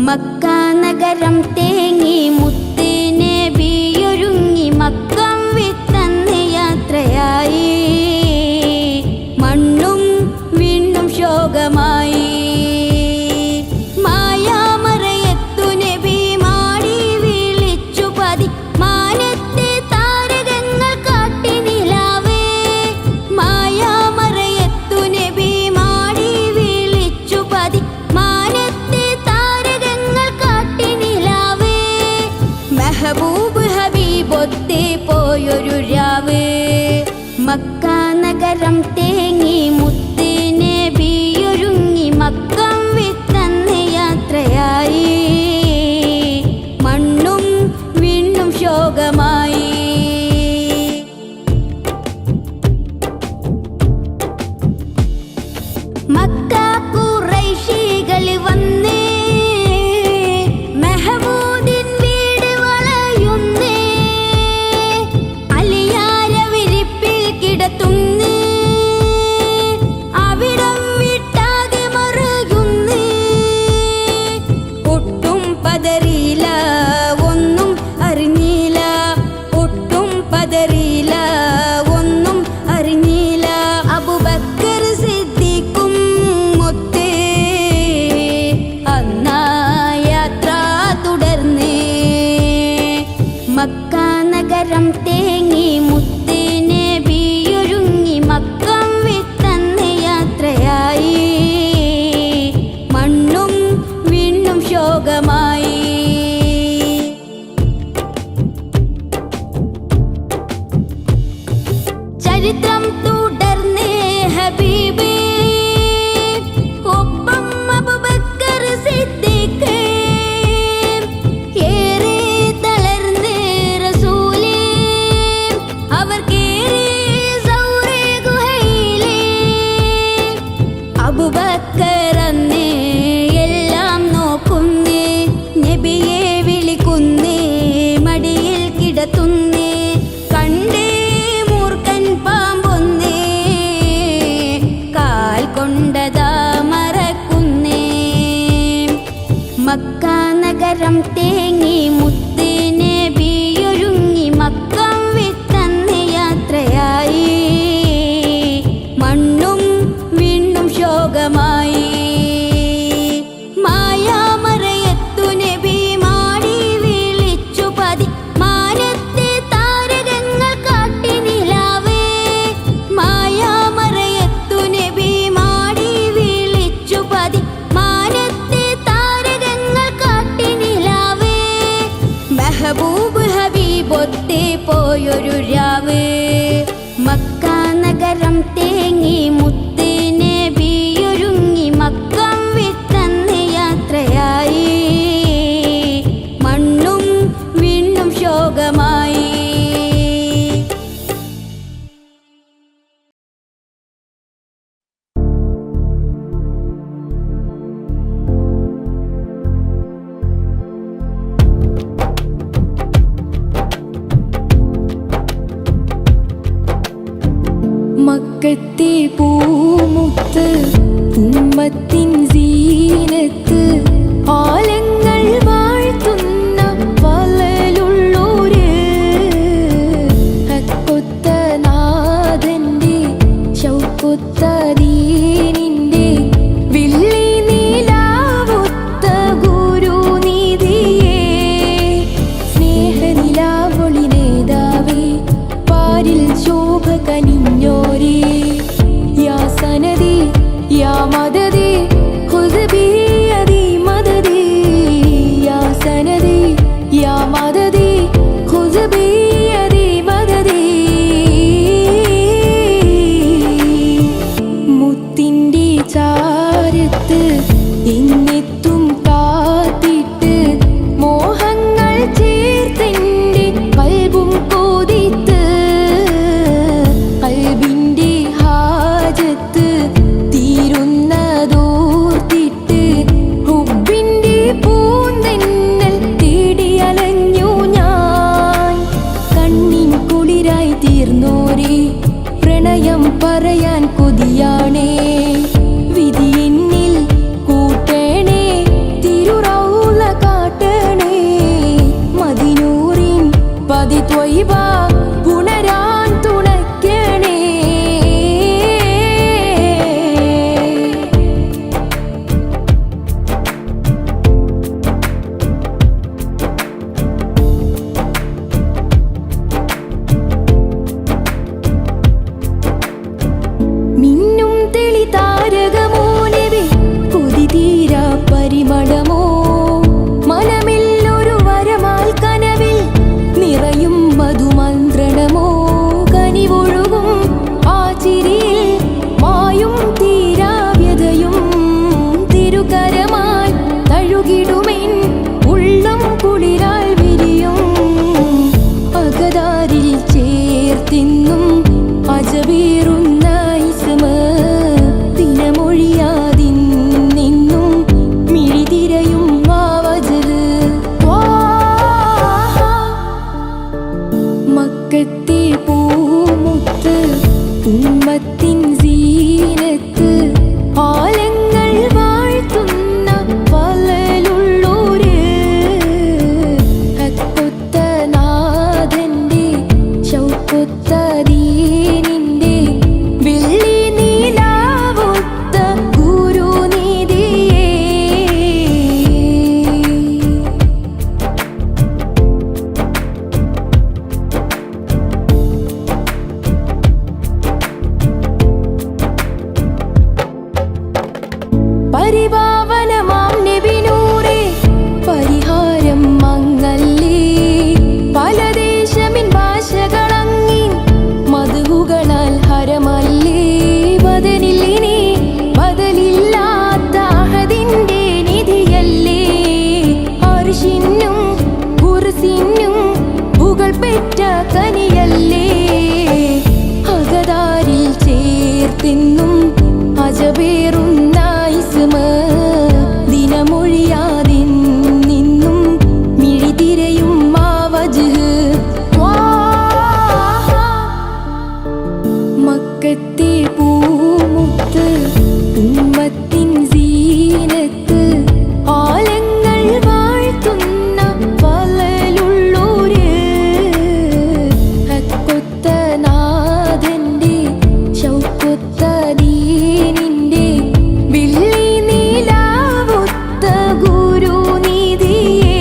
Mecca നഗരം തേങ്ങി മുത്ത് നബിയൊരുങ്ങി മക്കം വിട്ടന്ന് യാത്രയായി. മണ്ണും വിണ്ണും ശോകമായി. മായാമറയത്തു നബി മാടി വിളിച്ചു പതി മാനത്തെ താരകങ്ങൾ കാട്ടി നിലാവേ. മായാമറയത്തു നബി മാടി വിളിച്ചു പതി മാനത്തെ താരകങ്ങൾ കാട്ടി നിലാവേ. മെഹബൂബ് ഹബീബൊത്തെ പോയൊരു രാവ്. മക്ക നഗരം തേങ്ങി മുത്ത് നബിയൊരുങ്ങി മക്കം വിട്ടന്ന് യാത്രയായി. മണ്ണും വിണ്ണും ശോകമായി. മക്ക ഖുറൈശികൾ വന്നേ മെഹമൂദിൻ വീട് വളയുന്നേ. അലിയാര വിരിപ്പിൽ കിടത്തുന്നേ അവിടം വിട്ടാകെ മറയുന്നേ. ഒട്ടും പതറിയില്ല ഒന്നും അറിഞ്ഞില്ല. ഒട്ടും പതറിയില്ല ഒന്നും അറിഞ്ഞില്ല. അബൂബക്കർ സിദ്ദീഖും മൊത്തേ അന്നാ യാത്ര തുടർന്നേ. മക്ക നഗരം തേങ്ങി മുത്ത് നബിയൊരുങ്ങി മക്കം വിട്ടന്ന് യാത്രയായി. മണ്ണും വിണ്ണും ശോകമായി. ചരിത്രം തുടർന്നേ ഹബീബേ ഒപ്പം അബൂബക്കർ സിദ്ദീഖ്. ഏറെ തളർന്നേ റസൂലേ അവർ കേറി സൗറേ ഗുഹയിലേ. അബൂബക്കർ അന്നേ എല്ലാം നോക്കുന്നേ. നബിയെ വിളിക്കുന്നേ മടിയിൽ കിടത്തുന്നേ. കണ്ടേ മൂർഖൻ പാമ്പൊന്നേ കാൽ കൊണ്ടതാ മറക്കുന്നേ. മക്ക നഗരം തേങ്ങി മുത്ത് നബിയൊരുങ്ങി മക്കം വിട്ടന്ന് യാത്രയായി. മണ്ണും വിണ്ണും ശോകമായി. മായാമറയത്തു നബി മാടി വിളിച്ചു പതി മാനത്തെ താരകങ്ങൾ കാട്ടി നിലാവേ. മായാമറയത്തു നബി മാടി വിളിച്ചു പതി മാനത്തെ താരകങ്ങൾ കാട്ടി നിലാവേ. മെഹബൂബ് ഹബീബൊത്തെ പോയൊരു രാവ്. മക്ക നഗരം തേങ്ങി മുത്ത് നബിയൊരുങ്ങി മക്കം വിട്ടന്ന് യാത്രയായി. മണ്ണും വിണ്ണും ശോകമായി. മക്കത്തെ പൂമുത്ത് ഉമ്മത്തിൻ സീനത്ത് ആലങ്ങൾ വാഴ്ത്തുന്ന വലലുള്ളൂര്. ഹക്കൊത്ത നാഥന്റെ ശൗക്കൊത്ത ദീനിന്റെ വില്ലി നീലാവൊത്ത ഗുരുനിധിയേ. സ്നേഹനിലാവൊളി നേതാവേ പാരിൽ ശോഭ കനിഞ്ഞോരേ. യാ സനദി യാ മദദി ഖുദ് ബിയദി മദദി. യാ സനദി യാ മദദി ഖുദ് ബിയദി മദദി. മുത്തിൻ്റെ ചാരത്ത് എന്നെത്തും കാത്തിട്ട് മോഹങ്ങൾ ചേർത്തെൻ്റെ കൽബും കൊതിത്ത്. കൽബിൻ്റെ ഹാജത്ത് തീരുന്നതോർത്തിട്ട് ഹുബ്ബിൻ്റെ പൂന്തെന്നൽ തേടി അലഞ്ഞു ഞാൻ. കണ്ണിൻ കുളിരായി തീർന്നോരേ പ്രണയം പറയാൻ കൊതിയാണേ. വിധി എന്നിൽ കൂട്ടേണേ തിരുറൗള പരിമളമോ മനമിൽ ഒരു വരമാൽ കനവിൽ നിറയും മധുമന്ത്രണമോ കനിവൊഴുകും ആ ചിരിയിൽ മായും തീരാവ്യതയും തിരുകരമായി തഴുകിടുമെൻ ഉള്ളം കുളിരാൽ വിരിയും അകതാരിൽ ചേർത്തിന്നും അജവേറുന്ന ഇസ്മ ദിനമൊഴിയാതിന്നും മിഴിതിരയും വാവജ് മക്കത്തെ പൂമുത്ത് ഉമ്മത്തിൻ സീനത്ത് ആലങ്ങൾ വാഴ്ത്തുന്ന പലലുള്ളൂര് ഹക്കൊത്ത നാഥന്റെ ശൗക്കൊത്ത ദീനിന്റെ വെള്ളി നീലാവൊത്ത ഗുരുനിധിയേ പരിപാവനമാം നബിനൂറേ പരിഹാരം മങ്ങല്ലേ പല ദേശമിൻ ഭാഷകളങ്ങിൻ മധുകളാൽ ഹരമല്ലേ ബദലില്ലിനി ബദലില്ലാത്ത അഹദിന്റെ നിധിയല്ലേ അർശിനും കുർസിനും പുകൾ പെറ്റ കനിയല്ലേ അകതാരിൽ ചേർത്തിന്നും അജബേറുന്ന ഇസ്മ ദിനമൊഴിയാതിന്നും മിഴിതിരയും മാവജ് മക്കത്തെ പൂമുത്ത് ഉമ്മത്തിൻ സീനത്ത് ആലങ്ങൾ വാഴ്ത്തുന്ന പലലുള്ളൂര് ഹക്കൊത്ത നാഥന്റെ ശൗക്കൊത്ത ദീനിന്റെ വെള്ളി നീലാവൊത്ത ഗുരുനിധിയേ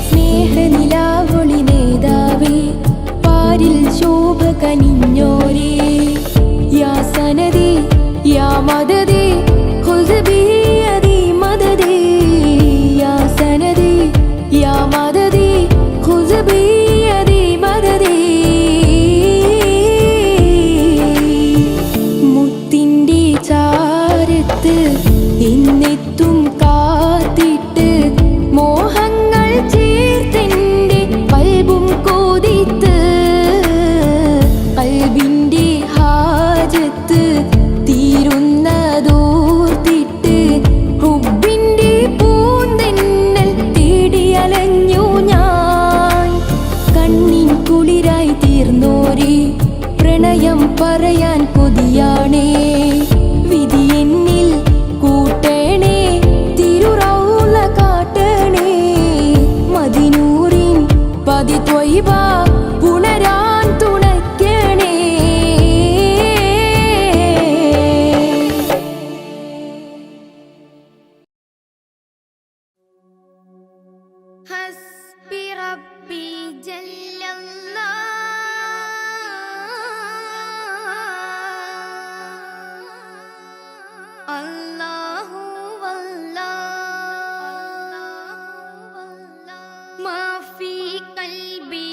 സ്നേഹനിലാവൊളി നേതാവേ പാരിൽ ശോഭ കനിഞ്ഞോരേ യാ സനദി യാ മദദി ഖുദ് ബിയദി മദദി യാ സനദി യാ മദദി ഖുദ് ബിയദി മദദി മുത്തിൻ്റെ ചാരത്ത് എന്നെത്തും കാത്തിട്ട് മോഹങ്ങൾ ചേർത്തെൻ്റെ കൽബും കോതിത്ത് കൽബിൻ്റെ ഹാജത്ത് തീരുന്നതോർത്തിട്ട് ഹുബ്ബിൻ്റെ പൂന്തെന്നൽ തേടിയലഞ്ഞു ഞാൻ കണ്ണിൻ കുളിരായി തീർന്നോരേ പ്രണയം പറയാൻ കൊതിയാണേ വിധി എന്നിൽ കൂട്ടണേ തിരുറൗള കാട്ടണേ മദിനൂറിൻ പതി ത്വയ്ബ പുണരാൻ തുണയ്ക്കണേ ഹസ്ബി റബ്ബി ജല്ലല്ലാഹ് അല്ലാഹു വല്ലാഹ് മാ ഫീ ഖൽബി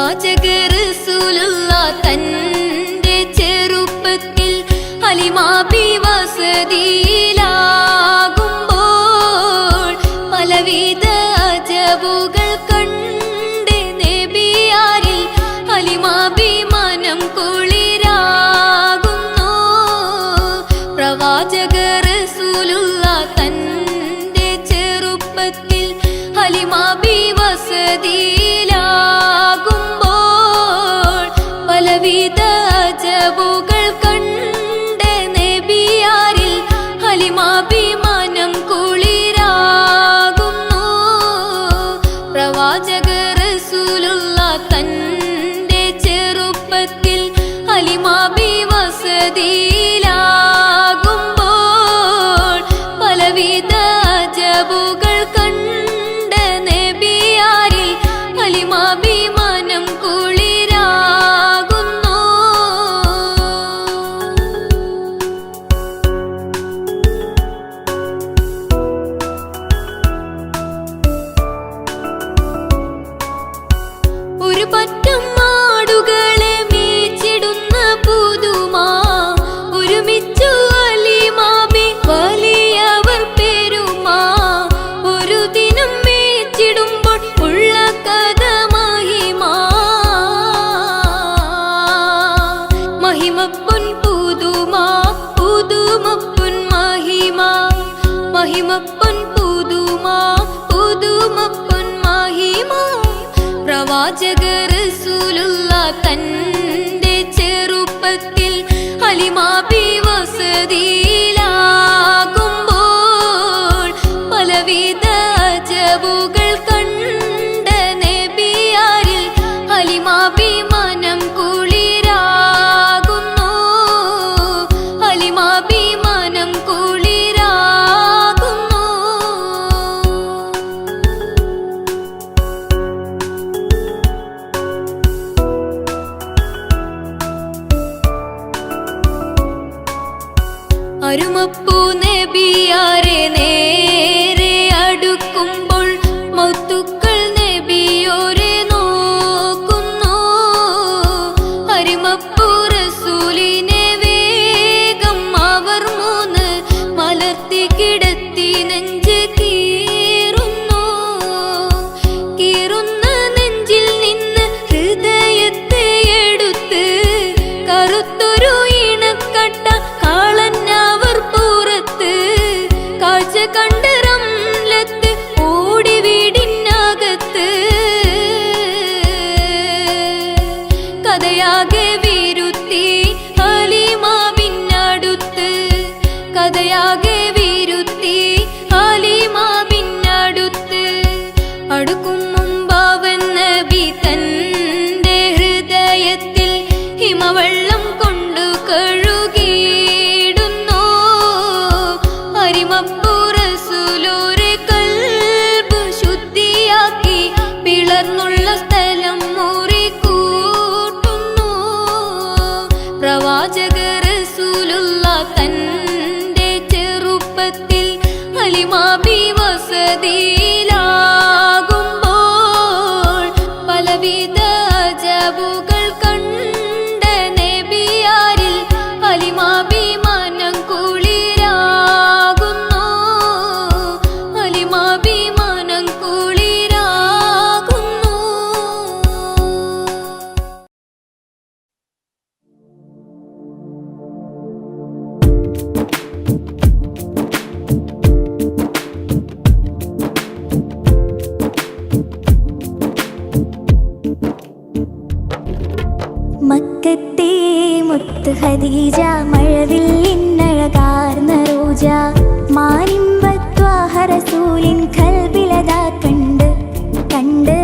പ്രവാചക റസൂലുള്ള തന്റെ ചെറുപ്പത്തിൽ ഹലിമാബി വസതിയിലാകുമ്പോൾ പലവിധ അജബുകൾ കണ്ട് നബിയാരിൽ ഹലിമാബി മനം കുളിരാകുന്നു. പ്രവാചക റസൂലുള്ള തന്റെ ചെറുപ്പത്തിൽ ഹലിമാബി വസതിയിലാകുമ്പോൾ പലവിധ അജബുകൾ കണ്ട് നബിയാരിൽ ഹലിമാബി മനം കുളിരാകുന്നു. പ്രവാചക റസൂലുള്ള തന്റെ ചെറുപ്പത്തിൽ ഹലിമാബി വസതിയിലാകുമ്പോൾ പലവിധ അജബുകൾ കണ്ട് നബിയാരിൽ ഹലിമാബി മനം കുളിരാകുന്നു. ഒരു പറ്റം ആടുകളെ മേച്ചിടുന്ന പുതുമാ ഒരുമിച്ചു ഹലിമാബി വലിയവർ പെരുമാ. ഒരു ദിനം മേച്ചിടുമ്പോൾ ഉള്ള കഥ മഹിമാ. മഹിമപ്പൊൻ പുതുമാ പുതുമപ്പൊൻ മഹിമാ. മഹിമപ്പൊൻ പുതുമാ പുതുമപ്പൊൻ മഹിമാ. പ്രവാചക റസൂലുള്ള തന്റെ ചെറുപ്പത്തിൽ ഹലിമാബി വസതിയിലാകുമ്പോൾ പലവിധ അജബുകൾ കണ്ട് നബിയാരിൽ ഹലിമാബി മനം കുളിരാകുന്നു. ഹലിമാബി മനം കുളിരാകുന്നു. അരുമപ്പൂ നബിയാരെ നേരെ അടുക്കുമ്പോൾ മൗത്തുക്കൾ നബിയോരെ നോക്കുന്നു. അരുമപ്പൂ റസൂലിനെ വേഗം അവർ മൂന്ന് മലർത്തി കിടത്തി നെഞ്ച് കീറുന്നു. കീറുന്ന നെഞ്ചിൽ നിന്ന് ഹൃദയത്തെ എടുത്ത് കറുത്തൊരു ഇണക്കട്ട കാളന്നവർ പുറത്ത് കാഴ്ച കണ്ട് റംലത്ത് ഓടി വീടിനകത്ത്. കഥയാകെ വിരുത്തി ഹലിമാബിനടുത്ത്. കഥയാകെ വിരുത്തി ഹലിമാബിനടുത്ത്. അടുക്കും മുമ്പാവൻ നബി തന്റെ ഹൃദയത്തിൽ ഹിമവെള്ളം കൊണ്ടു കഴുകിയിടുന്നു. അരിമപ്പൂ റസൂലോരെ കൽബ് ശുദ്ധിയാക്കി പിളർന്നുള്ള സ്ഥലം മുറികൂട്ടുന്നു. പ്രവാചക റസൂലുള്ള തന്റെ ചെറുപ്പത്തിൽ ഹലിമാബി വസതിയിലാകുമ്പോൾ പലവിധ അജബുകൾ കണ്ട് നബിയാരിൽ ഹലിമാബി മനം കുളിരാകുന്നു. ഹലിമാബി മനം കുളിരാകുന്നു. മക്കത്തെ മുത്ത് ഖദീജ മഴവില്ലിന്നഴകാർന്ന റോജ മാനിമ്പത്വാഹ റസൂലിൻ ഖൽബിലതാ കണ്ട് കണ്ട്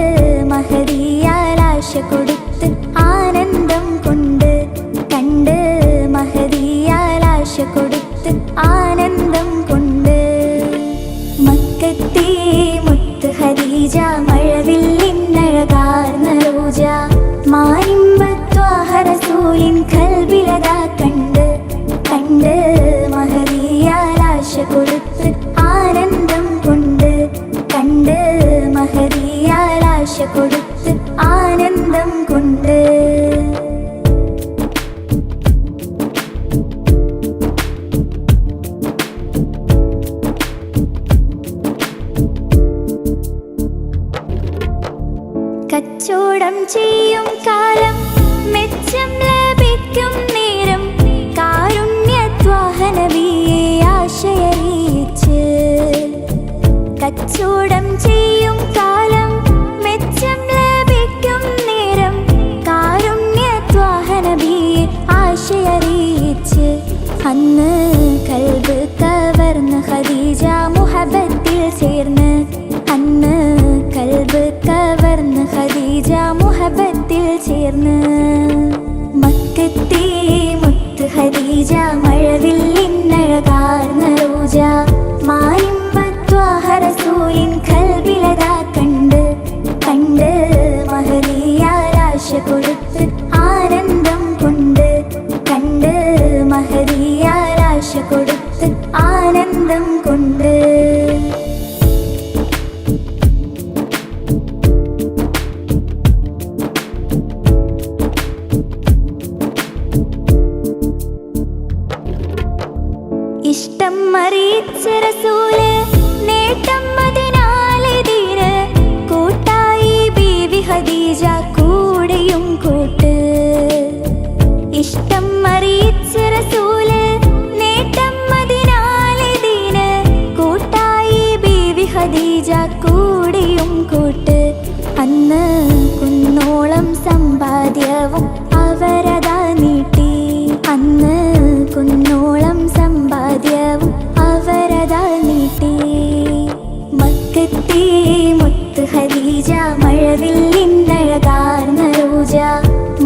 മഹദിയാലാശ കൊടുത്ത് ആനന്ദം കൊണ്ട് കണ്ട് മഹദിയാലാശ കൊടുത്ത് ആനന്ദം കൊണ്ട്. മക്കത്തെ മുത്ത് ഖദീജ മഴവില്ലിന്നഴകാർന്ന റോജ മാനിമ്പത്വാഹ റസൂലിൻ ഖൽബിലതാ കണ്ട് കണ്ട് മഹദിയാലാശ കൊടുത്ത് ആനന്ദം കൊണ്ട് മഴവില്ലിന്നഴകാർന്ന റോജ മാനിമ്പത്വാഹ റസൂലിൻ കൽബിലതാ കണ്ട് കണ്ട് മഹദിയാലാശ കൊടുത്ത് ആനന്ദം കൊണ്ട് കണ്ട് മഹദിയാലാശ കൊടുത്ത് ആനന്ദം കൊണ്ട് ഇഷ്ടം അറിയിച്ച റസൂല് നേട്ടം അതിനാലെതിര് കൂട്ടായി ബീവി ഖദീജ കൂടെയും കൂട്ട് ഇഷ്ടം അറിയിച്ച റസൂല് നേട്ടം അതിനാലെതിര് കൂട്ടായി ബീവി ഖദീജ കൂടെയും കൂട്ട് അന്ന് കുന്നോളം സമ്പാദ്യവും അവരതാ നീട്ടി അന്ന് കുന്നോളം സമ്പാദ്യവും അവരതാ നീട്ടി മക്കത്തെ മുത്ത് ഖദീജ മഴവില്ലിന്നഴകാർന്ന റോജ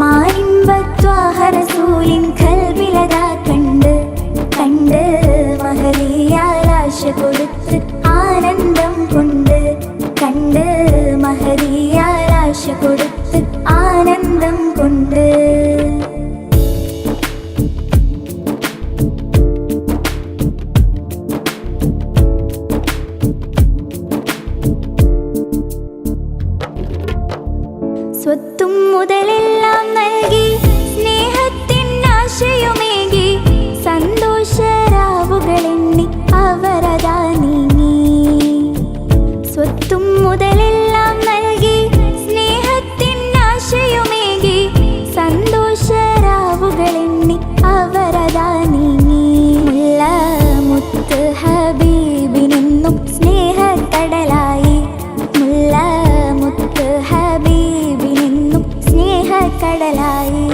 മാനിമ്പത്വാഹ റസൂലിൻ കൽബിലതാ കണ്ട് കണ്ട് മഹദിയാലാശ കൊടുത്ത് ആനന്ദം കൊണ്ട് കണ്ട് മഹദിയാലാശ കൊടുത്ത് ആനന്ദം കൊണ്ട് സ്വത്തും മുതലെല്ലാം നൽകി സ്നേഹത്തിനാശയുമേകി സന്തോഷരാവുകളെണ്ണി അവരതാ നീങ്ങി സ്വത്തും മുതലെല്ലാം നൽകി സ്നേഹത്തിനാശയുമേകി സന്തോഷരാവുകളെണ്ണി അവരതാ നീങ്ങി മുല്ല മുത്ത് ഹബീബിനെന്നും സ്നേഹക്കടലായി മുല്ല മുത്ത് ഹബീബിനെന്നും സ്നേഹക്കടലായി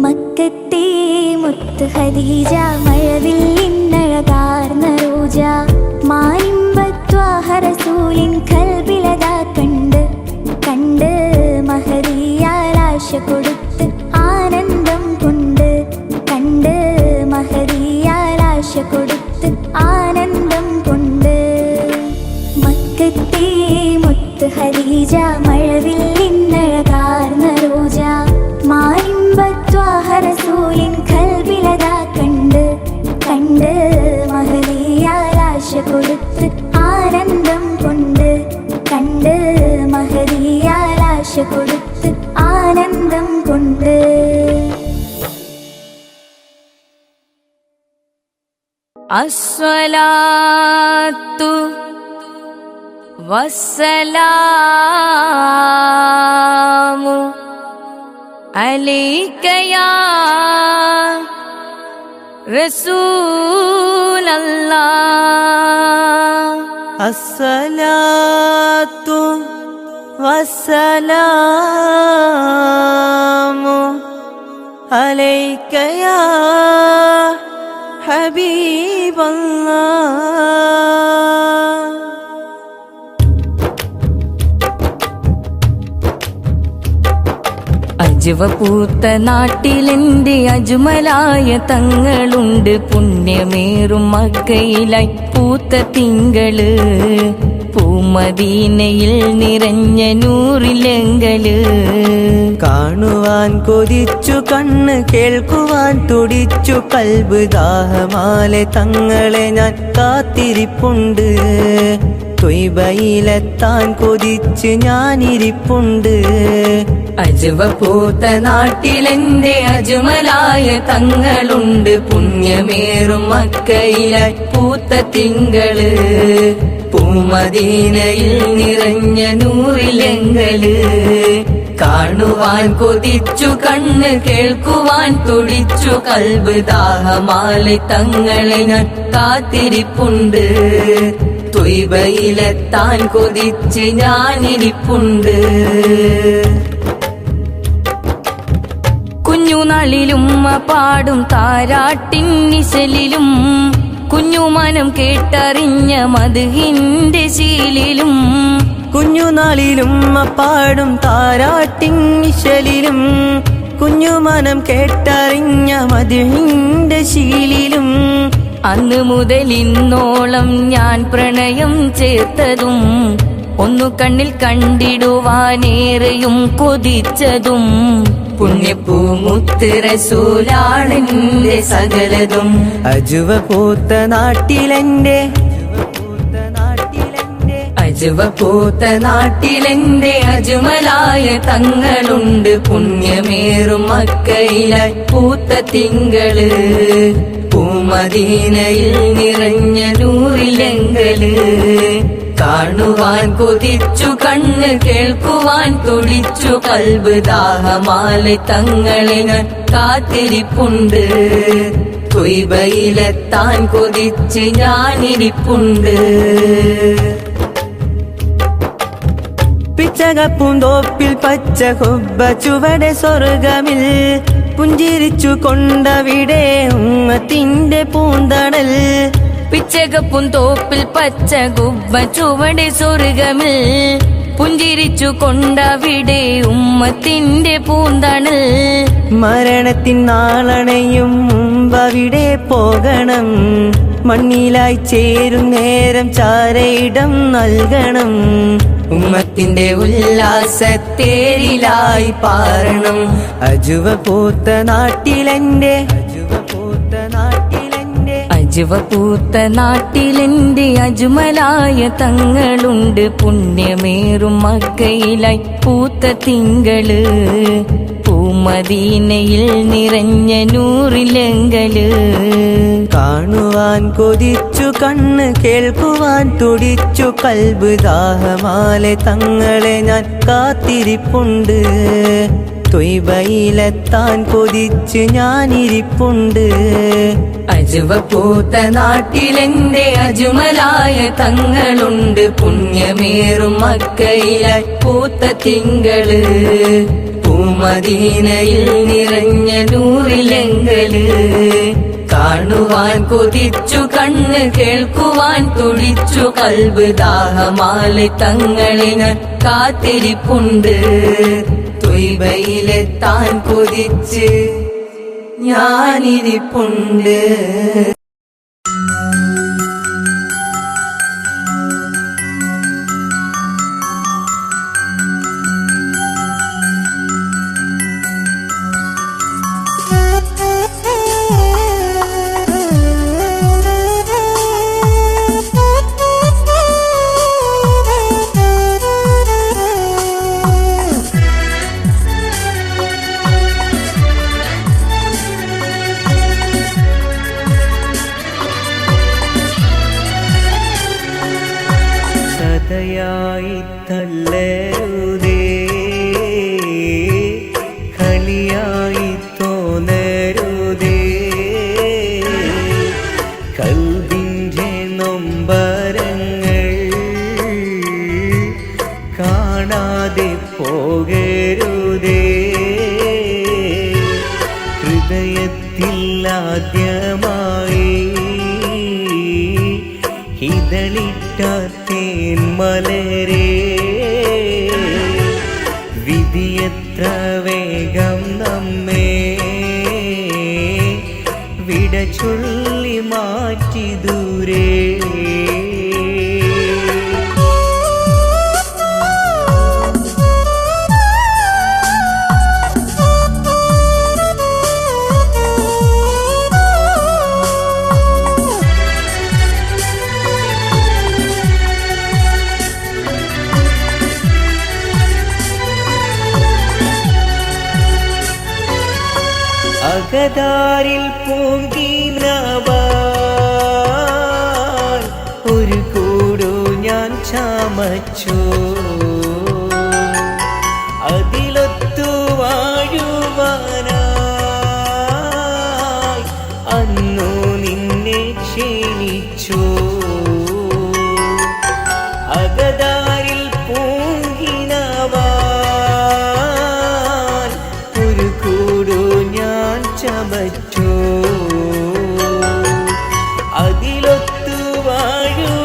മക്കത്തെ മുത്ത് ഖദീജ മഴവില്ലിന്നഴകാർന്ന റോജ മാനിമ്പത്വാഹ റസൂലിൻ കൽബിലതാ കണ്ട് കണ്ട് മഹദിയാലാശ കൊടുത്ത് ആനന്ദം കൊണ്ട് കണ്ട് മഹദിയാലാശ കൊടുത്ത് ആനന്ദം കൊണ്ട് മക്കത്തെ മുത്ത് ഖദീജ മഴവില്ലിന്നഴകാർന്ന റോജ മാനിമ്പത്വാഹ റസൂലിൻ കൽബിലതാ കണ്ട് കണ്ട് മഹദിയാലാശ കൊടുത്ത് ആനന്ദം കൊണ്ട് കണ്ട് മഹദിയാലാശ കൊടുത്ത് ആനന്ദം കൊണ്ട് അസ്സലാത്തു വസ്സലാമു അലൈക യാ റസൂലല്ലാഹ് അസ്സലാത്തു വസ്സലാമു അലൈക യാ ഹബീബല്ലാഹ് അജ്വ പൂത്ത നാട്ടിലെന്റെ അജ്മലായ തങ്ങളുണ്ട് പുണ്യമേറും മക്കയിലായി പൂത്ത തിങ്കള് പൂമദീനയിൽ നിറഞ്ഞ നൂറിലങ്ങള് കാണുവാൻ കൊതിച്ചു കണ്ണ് കേൾക്കുവാൻ തുടിച്ചു കൽബ് ദാഹമാലെ തങ്ങളെ ഞാൻ കാത്തിരിപ്പുണ്ട് ത്വയ്ബയിലെത്താൻ കൊതിച്ച് ഞാനിരിപ്പുണ്ട് അജ്വ പൂത്ത നാട്ടിലെന്റെ അജ്മലായ തങ്ങളുണ്ട് പുണ്യമേറും മക്കയിലായി പൂത്ത തിങ്കള് പൂമദീനയിൽ നിറഞ്ഞ നൂറിലങ്ങള് കാണുവാൻ കൊതിച്ചു കണ്ണ് കേൾക്കുവാൻ തുടിച്ചു കൽബ് ദാഹമാലെ തങ്ങളെ ഞാൻ കാത്തിരിപ്പുണ്ട് ത്വയ്ബയിലെത്താൻ കൊതിച്ച് ഞാനിരിപ്പുണ്ട് കുഞ്ഞുനാളിലുമ്മ പാടും താരാട്ടിൻ നിശലിലും കുഞ്ഞുമനം കേട്ടറിഞ്ഞ മദ്ഹിന്റെ ശീലിലും കുഞ്ഞുനാളിലും പാടും താരാട്ടിൻ നിശലിലും കുഞ്ഞുമനം കേട്ടറിഞ്ഞ മധുഹിന്റെ ശീലിലും അന്ന് മുതൽ ഇന്നോളം ഞാൻ പ്രണയം ചേർത്തതും ഒന്നു കണ്ണിൽ കണ്ടിടുവാനേറെയും കൊതിച്ചതും പുണ്യപ്പൂമുത്ത് റസൂലാണെന്റെ സകലതും. അജുവ പൂത്ത നാട്ടിലെന്റെ അജ്മലായ തങ്ങളുണ്ട്. പുണ്യമേറും മക്കയിലായി പൂത്ത തിങ്കള്, പൂമദീനയിൽ നിറഞ്ഞ നൂറിലെങ്കല്. കാണുവാൻ കൊതിച്ചു കണ്ണ്, കേൾക്കുവാൻ തുടിച്ചു കൽബ്. ദാഹമാലെ തങ്ങളെ ഞാൻ കാത്തിരിപ്പുണ്ട്. ത്വയ്ബയിലെത്താൻ കൊതിച്ച് ഞാനിരിപ്പുണ്ട്. പിച്ചകപ്പൂന്തോപ്പിൽ പച്ച ഹുബ്ബ ചുവടെ സ്വർഗമിൽ പുഞ്ചിരിച്ചു കൊണ്ടവിടെ ഉമ്മത്തിന്റെ പൂന്തണൽ. പിച്ചകപ്പൂന്തോപ്പിൽ പച്ച ഗുബ്ബ ചുവടെ സ്വർഗമിൽ പുഞ്ചിരിച്ചു കൊണ്ടവിടെ ഉമ്മത്തിന്റെ പൂന്തണൽ. മരണത്തിൻ നാളണയും മുമ്പവിടെ പോകണം. മണ്ണിലായി ചേരും നേരം ചാരയിടം നൽകണം. ഉമ്മത്തിന്റെ ഉല്ലാസത്തേരിലായി പാരണം. അജുവ പൂത്ത നാട്ടിലെന്റെ അജുവ പൂത്ത നാട്ടിലെന്റെ അജ്മലായ തങ്ങളുണ്ട്. പുണ്യമേറും മക്കയിലായി പൂത്ത തിങ്കള്, പൂമദീനയിൽ നിറഞ്ഞ നൂറിലെങ്കല്. കാണുവാൻ കൊതിച്ചു കണ്ണ്, കേൾക്കുവാൻ തുടിച്ചു കൽബ്. ദാഹമാലെ തങ്ങളെ ഞാൻ കാത്തിരിപ്പുണ്ട്. ത്വയ്ബയിലെത്താൻ കൊതിച്ച് ഞാനിരിപ്പുണ്ട്. അജുവ പൂത്ത നാട്ടിലെന്റെ അജ്മലായ തങ്ങളുണ്ട്. പുണ്യമേറും മക്കയിലായി പൂത്ത തിങ്കള്, പൂമദീനയിൽ നിറഞ്ഞ നൂറിലെങ്കല്. കാണുവാൻ കൊതിച്ചു കണ്ണ്, കേൾക്കുവാൻ തുടിച്ചു കൽബ്. ദാഹമാലെ തങ്ങളെ ഞാൻ കാത്തിരിപ്പുണ്ട്. ത്വയ്ബയിലെത്താൻ കൊതിച്ച് ഞാനിരിപ്പുണ്ട്. സതയായി തള്ളരുതേ, കളിയായി തോന്നരുതേ. കൽബിന്റെ നൊമ്പരങ്ങൾ കാണാതെ പോകരുതേ. ഹൃദയത്തിൽ ആദ്യമായി ഇതളിട്ട തേന്മലരേ, വിധിയെത്ര വേഗം നമ്മെ വിട ചൊല്ലി മാറ്റി ദൂരേ. അകതാരിൽ പൂങ്കിനവാൻ ഒരു കൂടു ഞാൻ ചമച്ചു. അതിലൊത്തു വാഴുവാനായി അന്നു നിന്നെ ക്ഷണിച്ചു. അകതാരിൽ പൂങ്കിനവാൻ ഒരു കൂടു ഞാൻ ചമച്ചു. അതിലൊത്തു വാഴുവാനായി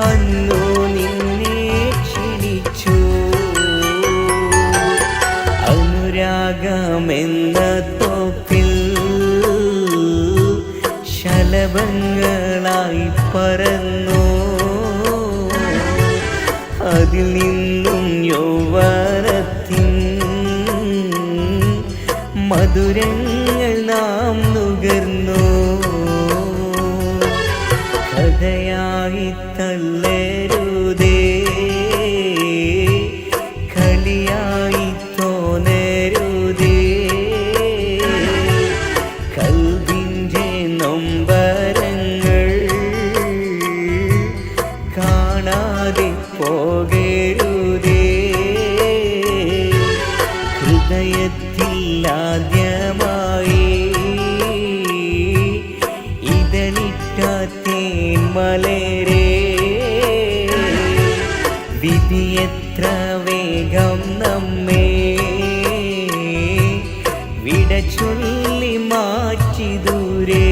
അന്നു നിന്നെ ക്ഷണിച്ചു. നീലത്തോപ്പിൽ ശലഭങ്ങളായി പറന്നു അതിൽ നിന്നും യൗവനത്തിൻ മധുരങ്ങൾ നാം നുകർന്നു കഥയായി തള്ളരുതേ കളിയായി തോന്നരുതേ കൽവിൻ്റെ നൊമ്പരങ്ങൾ കാണാതെ പോകരുതേ ഹൃദയത്തിൽ ആദ്യമായി ഇതളിട്ട തേൻ മലരേ വിധി എത്ര വേഗം നമ്മെ വിട ചൊല്ലി മാറ്റി ദൂരെ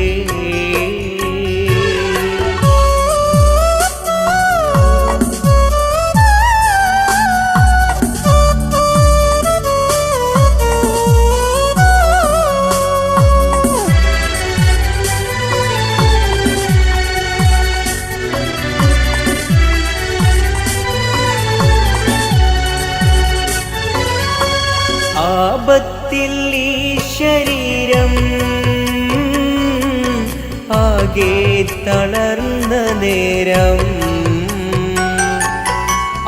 ആപത്തിൽ ഈ ശരീരം ആകെ തളർന്ന നേരം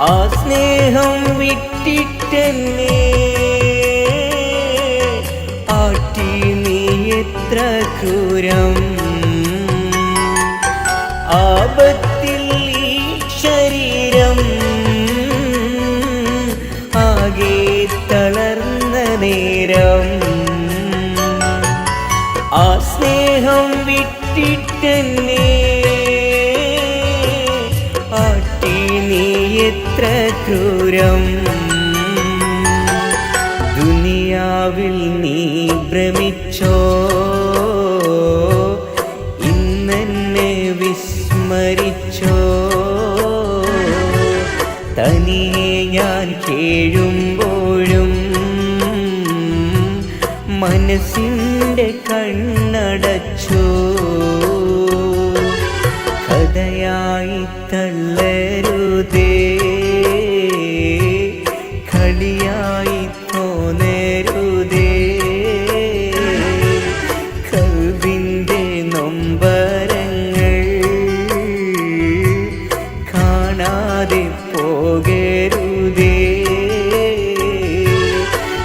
ആ സ്നേഹം വിട്ടിട്ടെന്നെ ആട്ടി നീ എത്ര ക്രൂരം ആപത്തിൽ ഈ ശരീരം ആകെ തളർന്ന നേരം ആ സ്നേഹം വിട്ടിട്ടെന്നെ ആട്ടി നീ എത്ര ക്രൂരം ദുനിയാവിൽ നീ ഭ്രമിച്ചോ ഇന്നെന്നെ വിസ്മരിച്ചോ തനിയെ ഞാൻ കേഴുമ്പോഴും മനസ്സിൻ്റെ കണ്ണടച്ചു കഥയായി തള്ളരുതേ കളിയായി തോന്നരുതേ കൽവിൻ്റെ നൊമ്പരങ്ങൾ കാണാതെ പോകരുതേ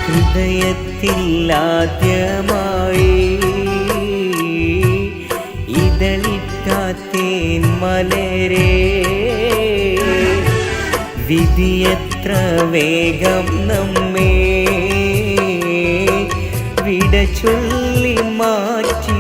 ഹൃദയത്തിൽ ആദ്യമായി ഇതളിട്ട തേൻ മലരേ വിധി എത്ര വേഗം നമ്മെ വിട ചൊല്ലി മാറ്റി